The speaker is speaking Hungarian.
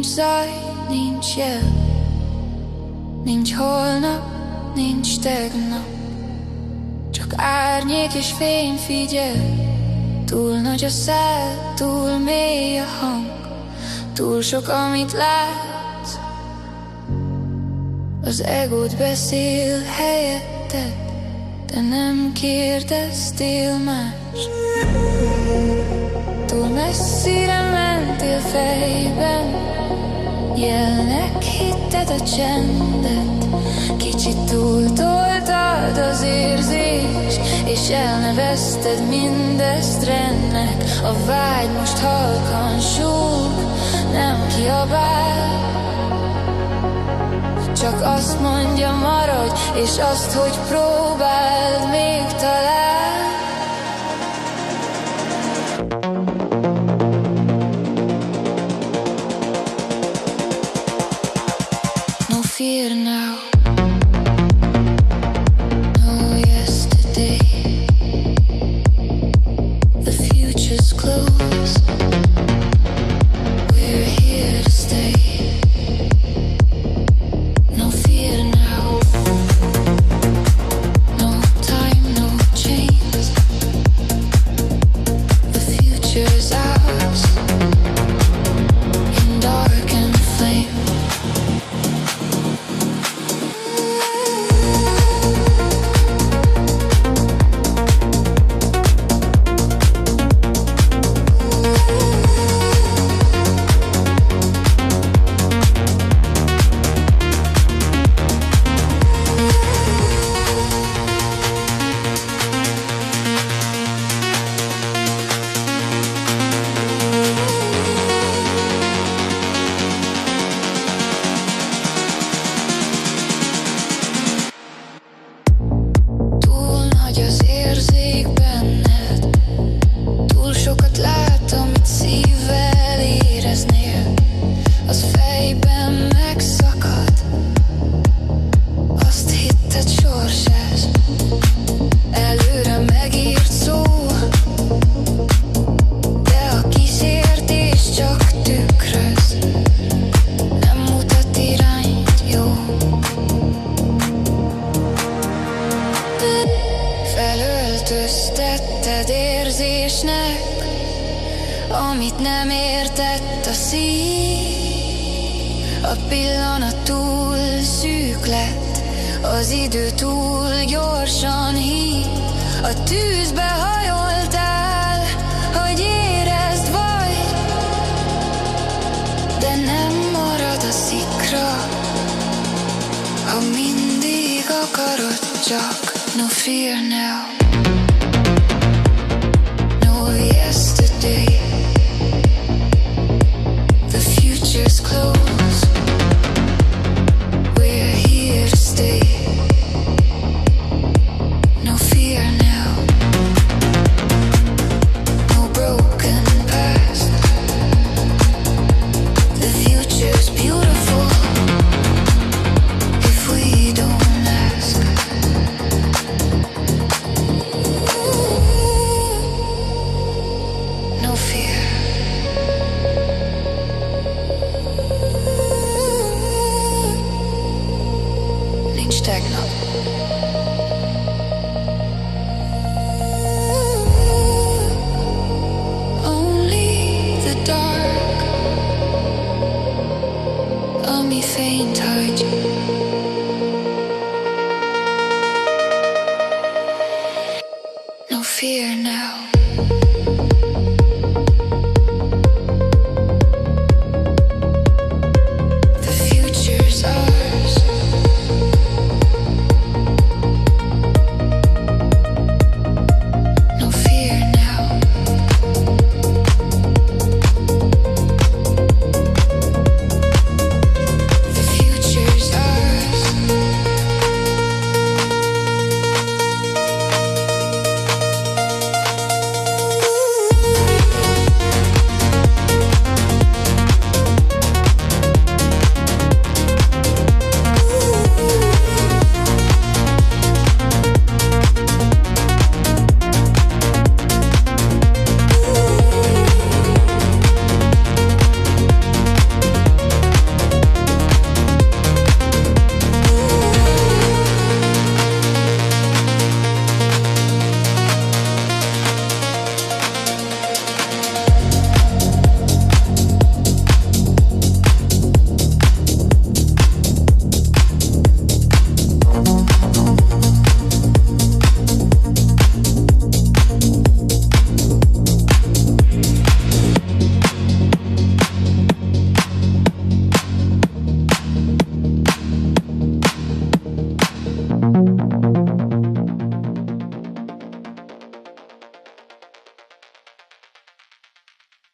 Nincs zaj, nincs jel, nincs holnap, nincs tegnap, csak árnyék és fény, figyel. Túl nagy a szál, túl mély a hang, túl sok, amit látsz. Az egód beszél helyetted, de nem kérdeztél mást. Túl messzire mentél fejben, jelnek hitted a csendet. Kicsit túltoltad az érzést, és elnevezted mindezt rendnek. A vágy most halkan súg, nem kiabál, csak azt mondja, maradj, és azt, hogy próbáld még talán. No fear now, no yesterday. The future's close, we're here to stay. No fear now, no time, no chains. The future's ours, in dark and flame. Felöltöztetted érzésnek, amit nem értett a szív. A pillanat túl szűk lett, az idő túl gyorsan hív. A tűzbe hajoltál, hogy érezd vagy, de nem marad a szikra, ha mindig akarod csak. No fear now, no yesterday. The future's close, we're here to stay. No fear now, no broken past. The future's beautiful if we don't ask. No fear. Nincs tegnap. Only the dark, ami fényt hagy.